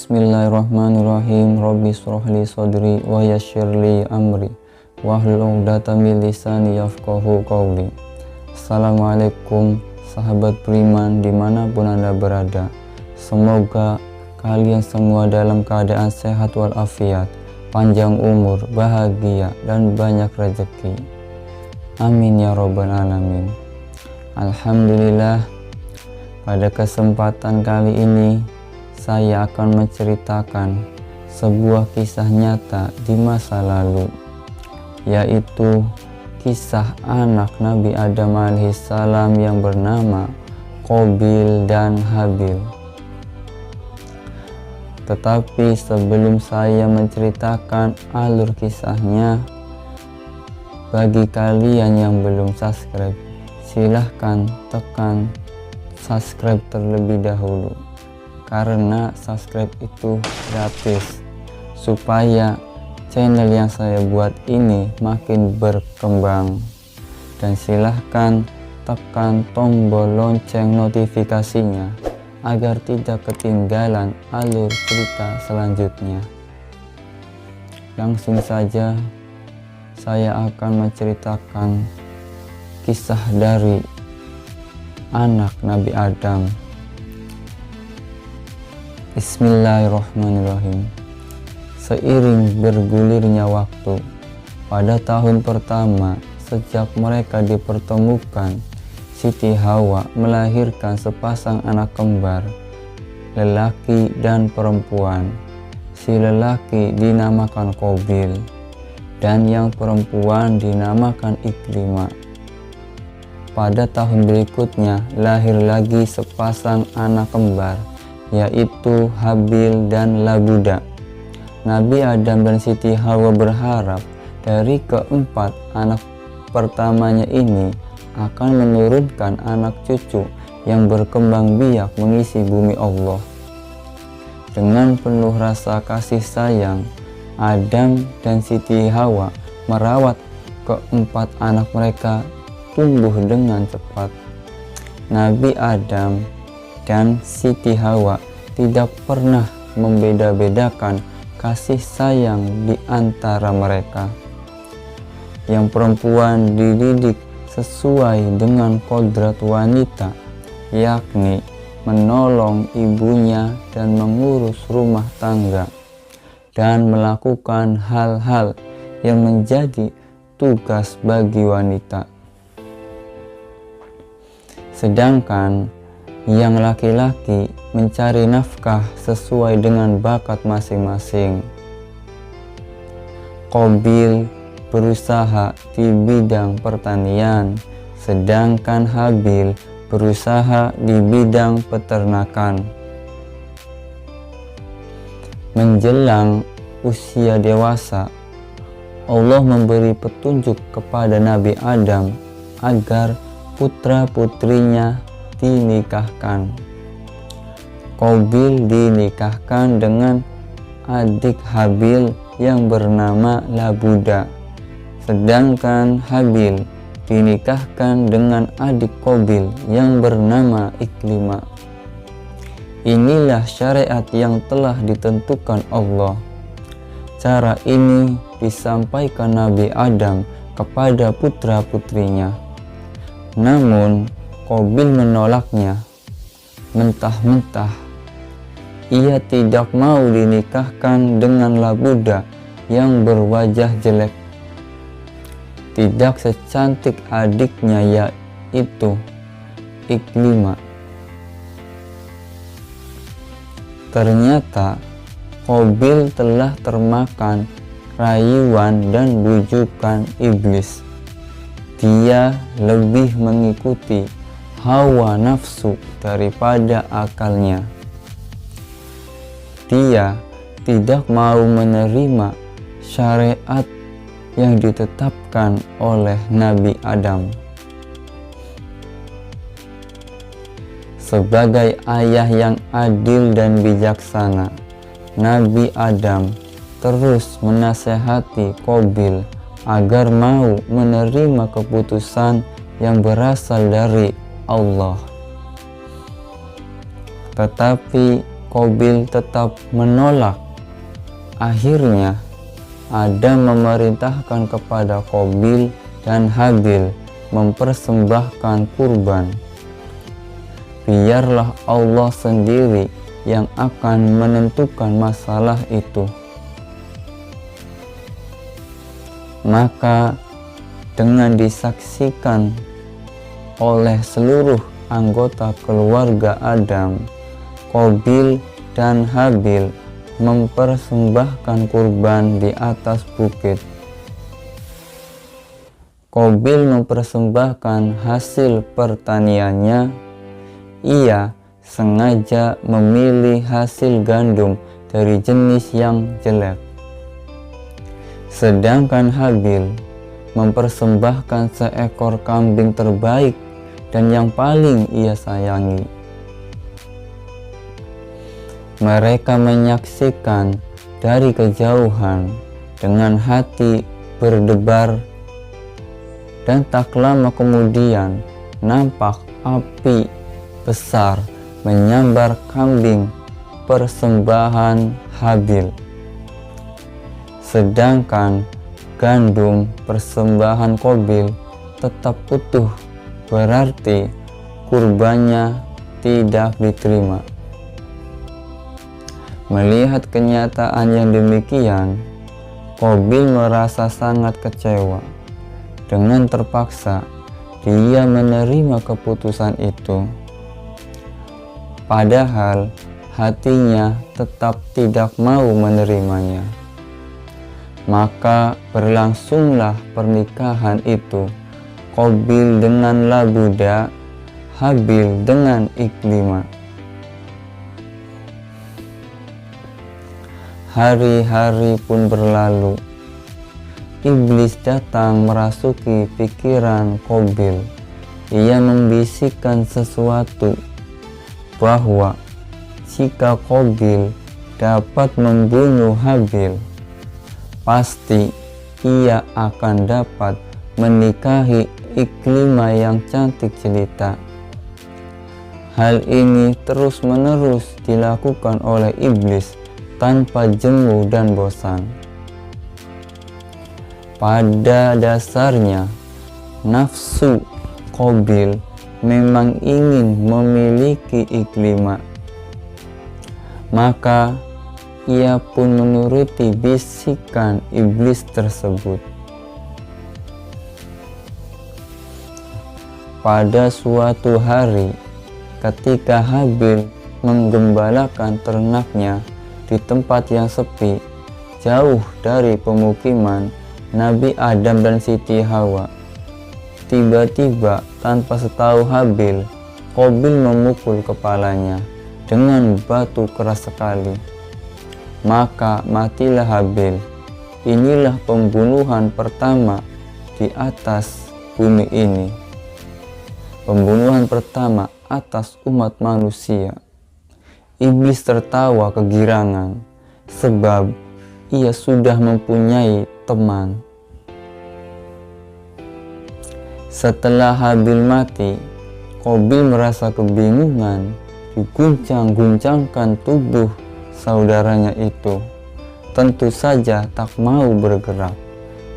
Bismillahirrahmanirrahim. Rabbi shrahli sadri wa yassirli amri wahlul 'uqdatam min lisani yafqahu qawli. Assalamualaikum sahabat beriman dimanapun Anda berada. Semoga kalian semua dalam keadaan sehat walafiat, panjang umur, bahagia, dan banyak rezeki. Amin ya rabbal alamin. Alhamdulillah, pada kesempatan kali ini saya akan menceritakan sebuah kisah nyata di masa lalu, yaitu kisah anak Nabi Adam alaihissalam yang bernama Qabil dan Habil. Tetapi sebelum saya menceritakan alur kisahnya, bagi kalian yang belum subscribe, silahkan tekan subscribe terlebih dahulu, karena subscribe itu gratis, supaya channel yang saya buat ini makin berkembang. Dan silahkan tekan tombol lonceng notifikasinya agar tidak ketinggalan alur cerita selanjutnya. Langsung saja saya akan menceritakan kisah dari anak Nabi Adam. Bismillahirrahmanirrahim. Seiring bergulirnya waktu, pada tahun pertama sejak mereka dipertemukan, Siti Hawa melahirkan sepasang anak kembar, lelaki dan perempuan. Si lelaki dinamakan Qabil dan yang perempuan dinamakan Iklimah. Pada tahun berikutnya lahir lagi sepasang anak kembar, yaitu Habil dan Labuda. Nabi Adam dan Siti Hawa berharap dari keempat anak pertamanya ini akan menurunkan anak cucu yang berkembang biak mengisi bumi Allah. Dengan penuh rasa kasih sayang, Adam dan Siti Hawa merawat keempat anak mereka tumbuh dengan cepat. Nabi Adam dan Siti Hawa tidak pernah membeda-bedakan kasih sayang di antara mereka. Yang perempuan dididik sesuai dengan kodrat wanita, yakni menolong ibunya dan mengurus rumah tangga dan melakukan hal-hal yang menjadi tugas bagi wanita. Sedangkan yang laki-laki mencari nafkah sesuai dengan bakat masing-masing. Qabil berusaha di bidang pertanian, sedangkan Habil berusaha di bidang peternakan. Menjelang usia dewasa, Allah memberi petunjuk kepada Nabi Adam agar putra-putrinya dinikahkan. Qabil dinikahkan dengan adik Habil yang bernama Labuda, sedangkan Habil dinikahkan dengan adik Qabil yang bernama Iklimah. Inilah syariat yang telah ditentukan Allah. Cara ini disampaikan Nabi Adam kepada putra-putrinya. Namun Qabil menolaknya. Mentah-mentah ia tidak mau dinikahkan dengan Labuda yang berwajah jelek, tidak secantik adiknya, yaitu Iklimah. Ternyata Qabil telah termakan rayuan dan bujukan iblis. Dia lebih mengikuti hawa nafsu daripada akalnya. Dia tidak mau menerima syariat yang ditetapkan oleh Nabi Adam. Sebagai ayah yang adil dan bijaksana, Nabi Adam terus menasehati Qabil agar mau menerima keputusan yang berasal dari Allah. Tetapi Qabil tetap menolak. Akhirnya Adam memerintahkan kepada Qabil dan Habil mempersembahkan kurban. Biarlah Allah sendiri yang akan menentukan masalah itu. Maka dengan disaksikan oleh seluruh anggota keluarga Adam, Qabil dan Habil mempersembahkan kurban di atas bukit. Qabil mempersembahkan hasil pertaniannya. Ia sengaja memilih hasil gandum dari jenis yang jelek. Sedangkan Habil mempersembahkan seekor kambing terbaik dan yang paling ia sayangi. Mereka menyaksikan dari kejauhan dengan hati berdebar, dan tak lama kemudian nampak api besar menyambar kambing persembahan Habil. Sedangkan gandum persembahan Qabil tetap utuh, berarti kurbannya tidak diterima. Melihat kenyataan yang demikian, Qabil merasa sangat kecewa. Dengan terpaksa, dia menerima keputusan itu. Padahal hatinya tetap tidak mau menerimanya. Maka berlangsunglah pernikahan itu, Qabil dengan Labuda, Habil dengan Iklima. Hari-hari pun berlalu. Iblis datang merasuki pikiran Qabil. Ia membisikkan sesuatu, bahwa jika Qabil dapat membunuh Habil, pasti ia akan dapat menikahi Iklima yang cantik jelita. Hal ini terus-menerus dilakukan oleh iblis tanpa jemu dan bosan. Pada dasarnya, nafsu Qabil memang ingin memiliki Iklima. Maka ia pun menuruti bisikan iblis tersebut. Pada suatu hari, ketika Habil menggembalakan ternaknya di tempat yang sepi, jauh dari pemukiman Nabi Adam dan Siti Hawa, tiba-tiba tanpa setahu Habil, Qabil memukul kepalanya dengan batu keras sekali. Maka matilah Habil. Inilah pembunuhan pertama di atas bumi ini. Pembunuhan pertama atas umat manusia. Iblis tertawa kegirangan, sebab ia sudah mempunyai teman. Setelah Habil mati, Qabil merasa kebingungan, diguncang-guncangkan tubuh saudaranya itu. Tentu saja tak mau bergerak.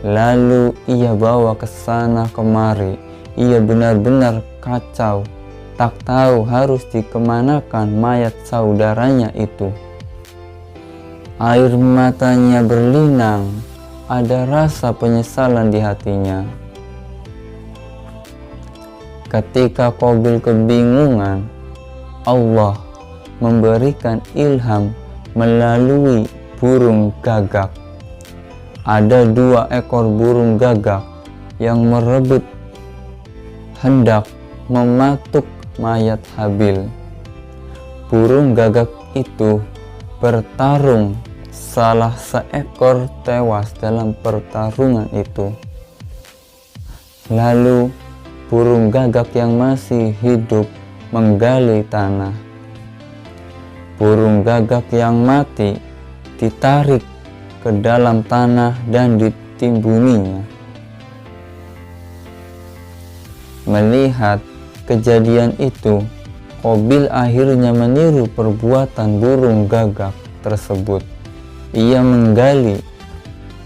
Lalu ia bawa ke sana kemari. Ia benar-benar kacau, tak tahu harus dikemanakan mayat saudaranya itu. Air matanya berlinang, ada rasa penyesalan di hatinya. Ketika Qabil kebingungan, Allah memberikan ilham melalui burung gagak. Ada 2 ekor burung gagak yang merebut hendak mematuk mayat Habil. Burung gagak itu bertarung, salah seekor tewas dalam pertarungan itu. Lalu burung gagak yang masih hidup menggali tanah. Burung gagak yang mati ditarik ke dalam tanah dan ditimbuninya. Melihat kejadian itu, Qabil akhirnya meniru perbuatan burung gagak tersebut. Ia menggali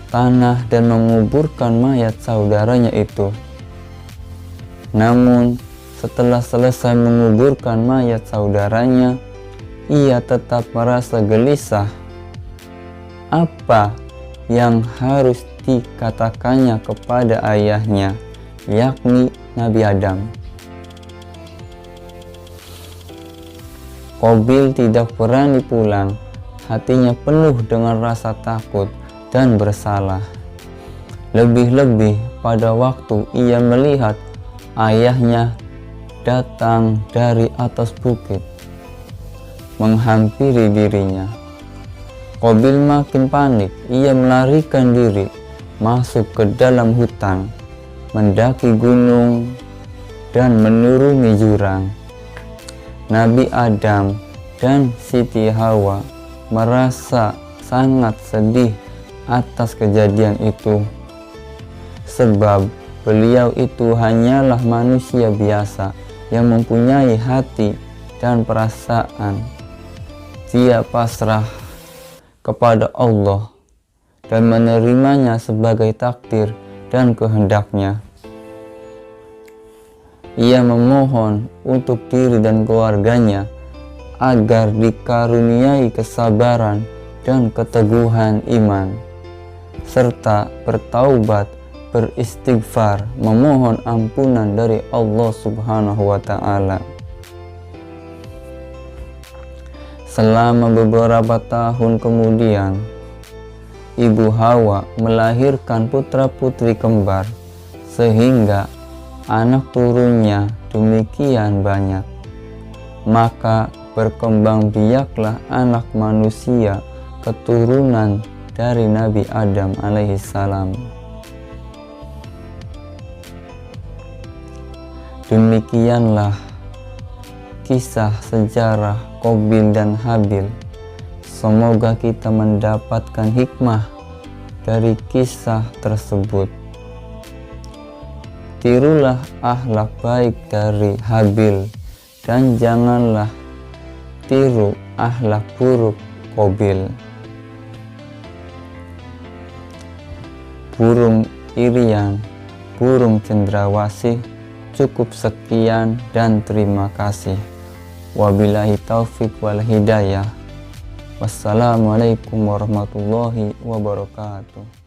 tanah dan menguburkan mayat saudaranya itu. Namun, setelah selesai menguburkan mayat saudaranya, ia tetap merasa gelisah. Apa yang harus dikatakannya kepada ayahnya, yakni Nabi Adam? Qabil tidak berani pulang, hatinya penuh dengan rasa takut dan bersalah. Lebih-lebih pada waktu ia melihat ayahnya datang dari atas bukit, menghampiri dirinya. Qabil makin panik, ia melarikan diri, masuk ke dalam hutan, mendaki gunung, dan menuruni jurang. Nabi Adam dan Siti Hawa merasa sangat sedih atas kejadian itu, sebab beliau itu hanyalah manusia biasa yang mempunyai hati dan perasaan. Dia pasrah kepada Allah dan menerimanya sebagai takdir dan kehendaknya. Ia memohon untuk diri dan keluarganya agar dikaruniai kesabaran dan keteguhan iman, serta bertaubat, beristighfar, memohon ampunan dari Allah Subhanahu wa Ta'ala. Selama beberapa tahun kemudian, Ibu Hawa melahirkan putra-putri kembar, sehingga anak turunnya demikian banyak. Maka berkembang biaklah anak manusia keturunan dari Nabi Adam alaihissalam. Demikianlah kisah sejarah Qabil dan Habil. Semoga kita mendapatkan hikmah dari kisah tersebut. Tirulah akhlak baik dari Habil dan janganlah tiru akhlak buruk Qabil. Burung irian, burung cendrawasih. Cukup sekian dan terima kasih. Wabillahi taufik wal hidayah. Wassalamualaikum warahmatullahi wabarakatuh.